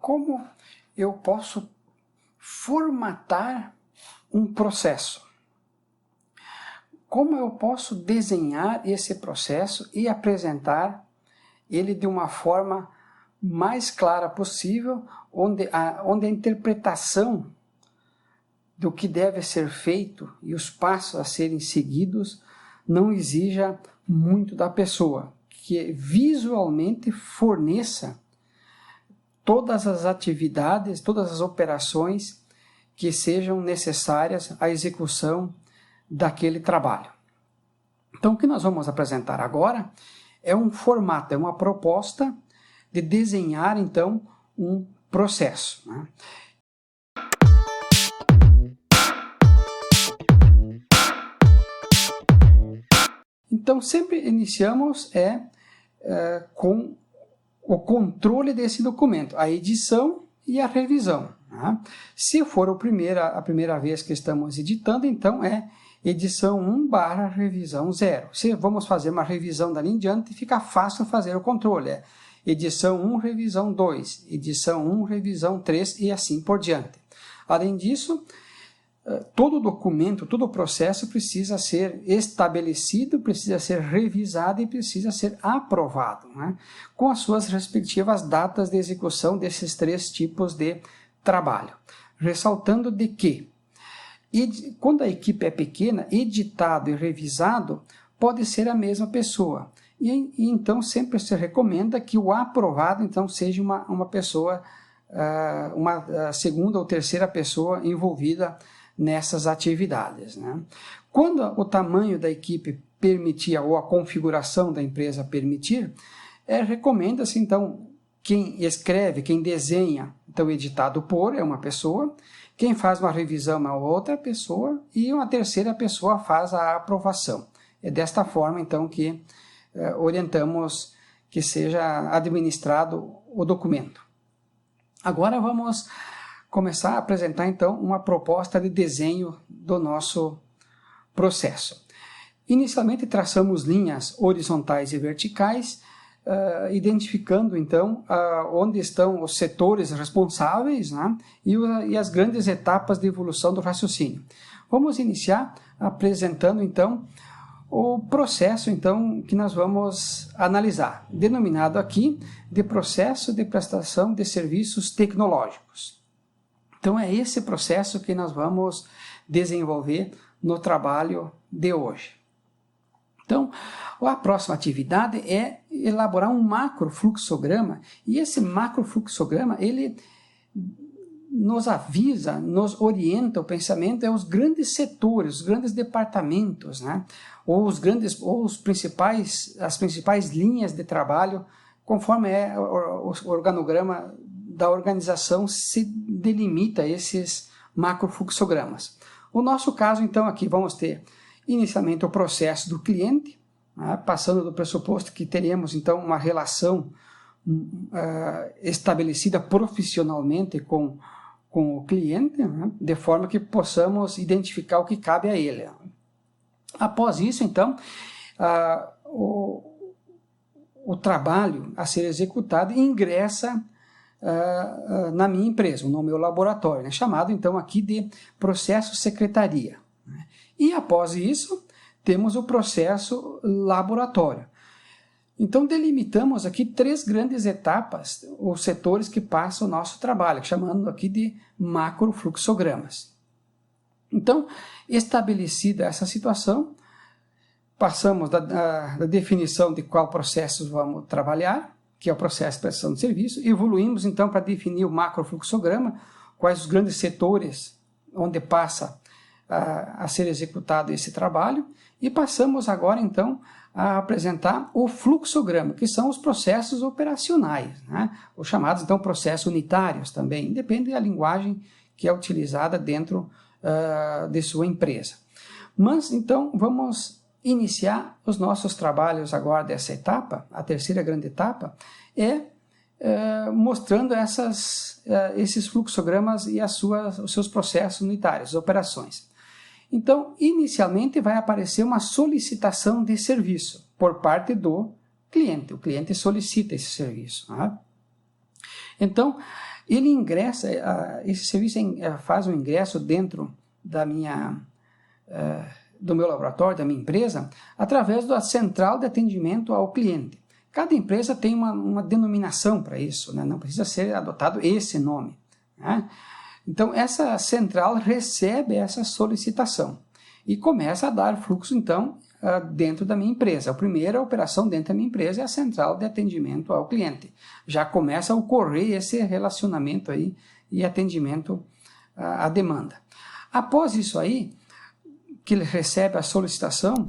como eu posso formatar um processo? Como eu posso desenhar esse processo e apresentar ele de uma forma mais clara possível, onde a interpretação do que deve ser feito e os passos a serem seguidos não exija muito da pessoa, que visualmente forneça todas as atividades, todas as operações que sejam necessárias à execução daquele trabalho. Então, o que nós vamos apresentar agora é um formato, é uma proposta de desenhar, então, um processo, né? Então, sempre iniciamos com o controle desse documento, a edição e a revisão, né? Se for a primeira vez que estamos editando, então é edição 1/revisão 0. Se vamos fazer uma revisão dali em diante, fica fácil fazer o controle. Edição 1, revisão 2, edição 1, revisão 3 e assim por diante. Além disso, todo documento, todo processo precisa ser estabelecido, precisa ser revisado e precisa ser aprovado, né? Com as suas respectivas datas de execução desses 3 tipos de trabalho. Ressaltando de que, quando a equipe é pequena, editado e revisado pode ser a mesma pessoa. E então sempre se recomenda que o aprovado então seja uma pessoa, uma segunda ou terceira pessoa envolvida nessas atividades, né? Quando o tamanho da equipe permitir ou a configuração da empresa permitir, recomenda-se então quem escreve, quem desenha, então editado por é uma pessoa, quem faz uma revisão é outra pessoa e uma terceira pessoa faz a aprovação. É desta forma então que orientamos que seja administrado o documento. Agora vamos começar a apresentar então uma proposta de desenho do nosso processo. Inicialmente traçamos linhas horizontais e verticais, identificando então onde estão os setores responsáveis, né, e as grandes etapas de evolução do raciocínio. Vamos iniciar apresentando então o processo então que nós vamos analisar, denominado aqui de processo de prestação de serviços tecnológicos. Então é esse processo que nós vamos desenvolver no trabalho de hoje. Então, a próxima atividade é elaborar um macrofluxograma, e esse macrofluxograma, ele nos avisa, nos orienta o pensamento, os grandes setores, os grandes departamentos, né? As principais linhas de trabalho, conforme o organograma da organização se delimita esses macrofluxogramas. O nosso caso, então, aqui vamos ter inicialmente o processo do cliente, né, passando do pressuposto que teremos então uma relação estabelecida profissionalmente com o cliente, né, de forma que possamos identificar o que cabe a ele. Após isso, então, o trabalho a ser executado ingressa na minha empresa, no meu laboratório, né, chamado então aqui de processo secretaria. E após isso, temos o processo laboratório. Então, delimitamos aqui 3 grandes etapas, ou setores que passam o nosso trabalho, chamando aqui de macrofluxogramas. Então, estabelecida essa situação, passamos da definição de qual processo vamos trabalhar, que é o processo de prestação de serviço, evoluímos então para definir o macrofluxograma, quais os grandes setores onde passa a ser executado esse trabalho, e passamos agora então a apresentar o fluxograma, que são os processos operacionais, né? Os chamados então processos unitários também, depende da linguagem que é utilizada dentro de sua empresa. Mas então vamos iniciar os nossos trabalhos agora dessa etapa, a terceira grande etapa, mostrando esses fluxogramas e os seus processos unitários, operações. Então, inicialmente vai aparecer uma solicitação de serviço por parte do cliente. O cliente solicita esse serviço, né? Então, ele ingressa, esse serviço faz um ingresso dentro do meu laboratório, da minha empresa, através da central de atendimento ao cliente. Cada empresa tem uma denominação para isso, né? Não precisa ser adotado esse nome, né? Então, essa central recebe essa solicitação e começa a dar fluxo, então, dentro da minha empresa. A primeira operação dentro da minha empresa é a central de atendimento ao cliente. Já começa a ocorrer esse relacionamento aí e atendimento à demanda. Após isso aí, que ele recebe a solicitação,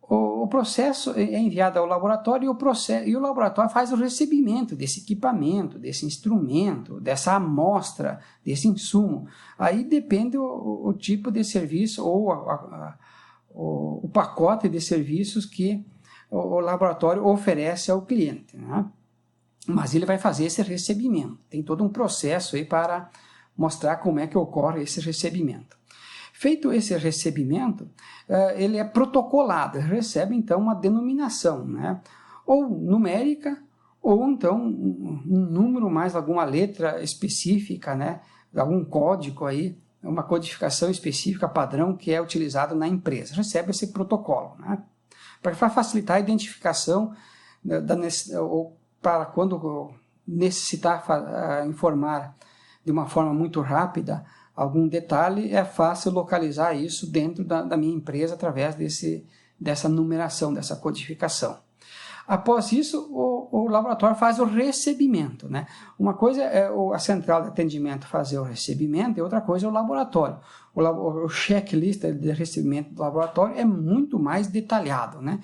o processo é enviado ao laboratório e o laboratório faz o recebimento desse equipamento, desse instrumento, dessa amostra, desse insumo. Aí depende o tipo de serviço ou o pacote de serviços que o laboratório oferece ao cliente, né? Mas ele vai fazer esse recebimento. Tem todo um processo aí para mostrar como é que ocorre esse recebimento. Feito esse recebimento, ele é protocolado, ele recebe então uma denominação, né? Ou numérica, ou então um número mais alguma letra específica, né? Algum código aí, uma codificação específica, padrão, que é utilizado na empresa. Recebe esse protocolo, né? Para facilitar a identificação, ou para quando necessitar informar de uma forma muito rápida algum detalhe, é fácil localizar isso dentro da minha empresa através dessa numeração, dessa codificação. Após isso, o laboratório faz o recebimento, né? Uma coisa é a central de atendimento fazer o recebimento e outra coisa é o laboratório. O checklist de recebimento do laboratório é muito mais detalhado, né?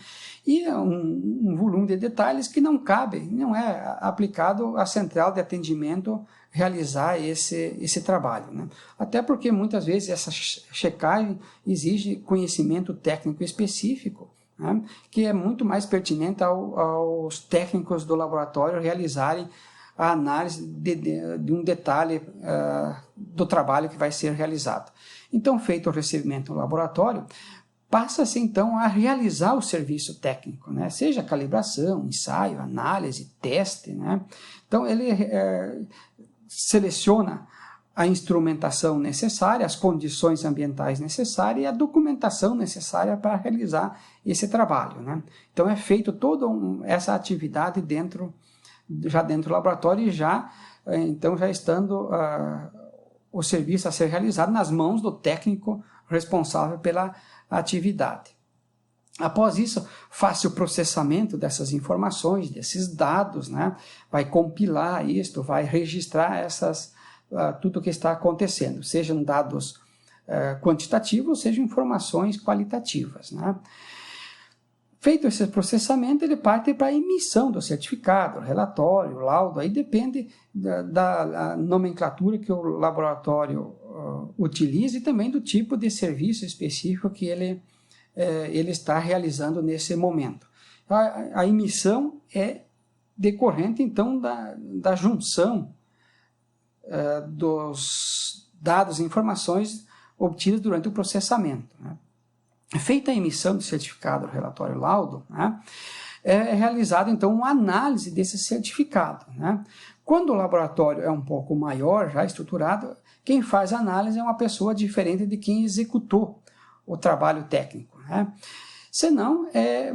E é um volume de detalhes que não cabe, não é aplicado à central de atendimento realizar esse trabalho, né? Até porque muitas vezes essa checagem exige conhecimento técnico específico, né? Que é muito mais pertinente aos técnicos do laboratório realizarem a análise de um detalhe do trabalho que vai ser realizado. Então, feito o recebimento no laboratório, passa-se então a realizar o serviço técnico, né? Seja calibração, ensaio, análise, teste, né? Então, ele seleciona a instrumentação necessária, as condições ambientais necessárias e a documentação necessária para realizar esse trabalho, né? Então é feito toda essa atividade já dentro do laboratório e então já estando o serviço a ser realizado nas mãos do técnico responsável pela atividade. Após isso, faz o processamento dessas informações, desses dados, né? Vai compilar isto, vai registrar tudo o que está acontecendo, sejam dados quantitativos, sejam informações qualitativas, né? Feito esse processamento, ele parte para a emissão do certificado, relatório, laudo, aí depende da nomenclatura que o laboratório utiliza e também do tipo de serviço específico que ele está realizando nesse momento. A emissão é decorrente, então, da junção dos dados e informações obtidas durante o processamento, né? Feita a emissão do certificado, relatório laudo, né, é realizada, então, uma análise desse certificado, né? Quando o laboratório é um pouco maior, já estruturado, quem faz a análise é uma pessoa diferente de quem executou o trabalho técnico, né? Senão, é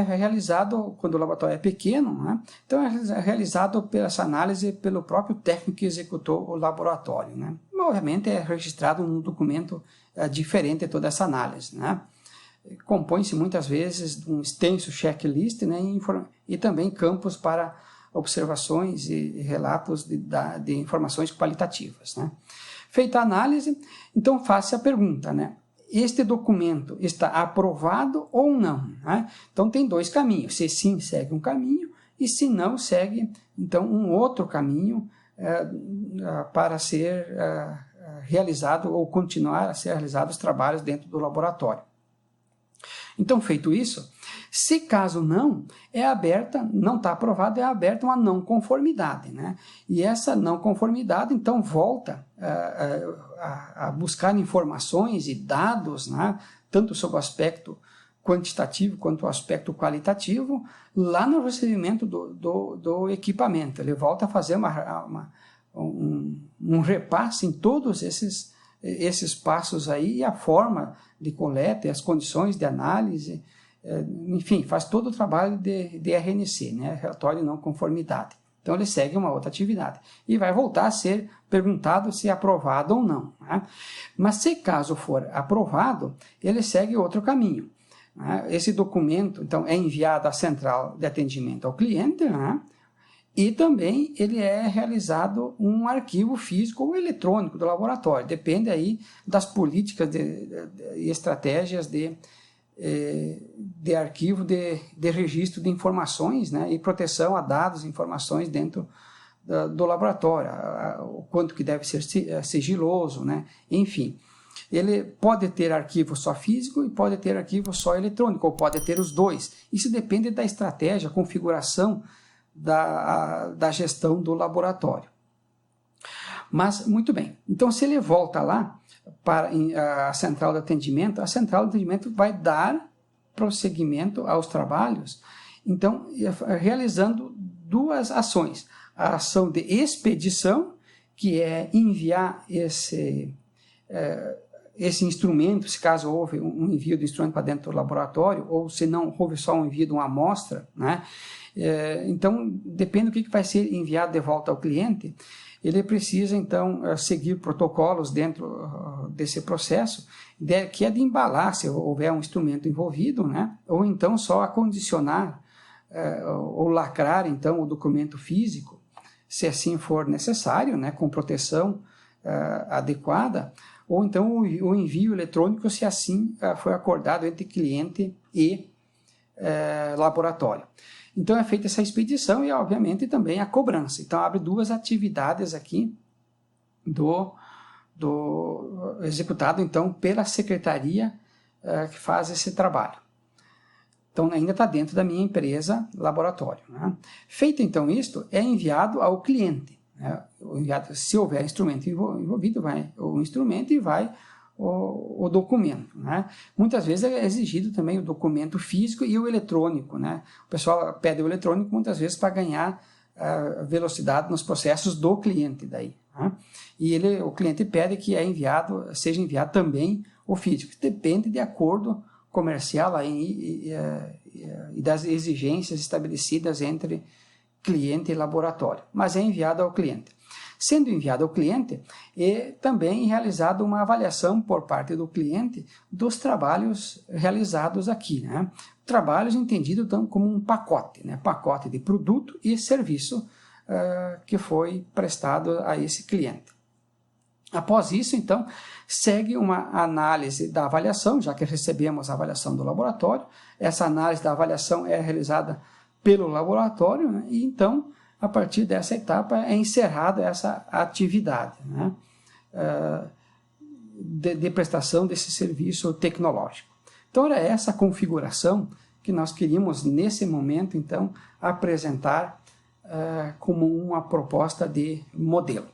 realizado, quando o laboratório é pequeno, né? Então é realizado essa análise pelo próprio técnico que executou o laboratório, né? Obviamente é registrado num documento diferente toda essa análise, né? Compõe-se muitas vezes de um extenso checklist, né? E também campos para observações e relatos de informações qualitativas, né? Feita a análise, então faça a pergunta, né? Este documento está aprovado ou não, né? Então tem dois caminhos, se sim segue um caminho e se não segue então um outro caminho para ser realizado ou continuar a ser realizados os trabalhos dentro do laboratório. Então, feito isso, se caso não está aprovado, é aberta uma não conformidade, né? E essa não conformidade, então, volta a buscar informações e dados, né? Tanto sobre o aspecto quantitativo quanto o aspecto qualitativo, lá no recebimento do equipamento. Ele volta a fazer um repasse em todos esses passos aí, e a forma de coleta, e as condições de análise, enfim, faz todo o trabalho de RNC, né? Relatório de não conformidade. Então ele segue uma outra atividade e vai voltar a ser perguntado se é aprovado ou não, né? Mas se caso for aprovado, ele segue outro caminho, né? Esse documento, então, é enviado à central de atendimento ao cliente, né? E também ele é realizado um arquivo físico ou eletrônico do laboratório, depende aí das políticas e estratégias de arquivo de registro de informações, né, e proteção a dados e informações dentro do laboratório, o quanto que deve ser sigiloso, né, enfim. Ele pode ter arquivo só físico e pode ter arquivo só eletrônico, ou pode ter os dois. Isso depende da estratégia, configuração da gestão do laboratório. Mas, muito bem, então se ele volta lá para a central de atendimento, a central de atendimento vai dar prosseguimento aos trabalhos, então, realizando duas ações. A ação de expedição, que é enviar esse instrumento, se caso houve um envio do instrumento para dentro do laboratório, ou se não houve só um envio de uma amostra, né? Então, depende do que vai ser enviado de volta ao cliente, ele precisa, então, seguir protocolos dentro desse processo, que é de embalar, se houver um instrumento envolvido, né? Ou então só acondicionar ou lacrar, então, o documento físico, se assim for necessário, né? Com proteção adequada, ou então o envio eletrônico, se assim foi acordado entre cliente e laboratório. Então é feita essa expedição e, obviamente, também a cobrança. Então abre duas atividades aqui executado, então, pela secretaria que faz esse trabalho. Então ainda está dentro da minha empresa laboratório, né? Feito então isto, é enviado ao cliente, né? Se houver instrumento envolvido, vai o instrumento e vai o documento, né? Muitas vezes é exigido também o documento físico e o eletrônico, né? O pessoal pede o eletrônico muitas vezes para ganhar velocidade nos processos do cliente daí, né? E o cliente pede que seja enviado também o físico. Depende de acordo comercial aí, e das exigências estabelecidas entre cliente e laboratório, mas é enviado ao cliente. Sendo enviado ao cliente, é também realizada uma avaliação por parte do cliente dos trabalhos realizados aqui, né? Trabalhos entendidos então como um pacote, né? Pacote de produto e serviço que foi prestado a esse cliente. Após isso, então, segue uma análise da avaliação, já que recebemos a avaliação do laboratório. Essa análise da avaliação é realizada pelo laboratório, né? E então, a partir dessa etapa, é encerrada essa atividade, né? de prestação desse serviço tecnológico. Então, era essa configuração que nós queríamos, nesse momento, então, apresentar como uma proposta de modelo.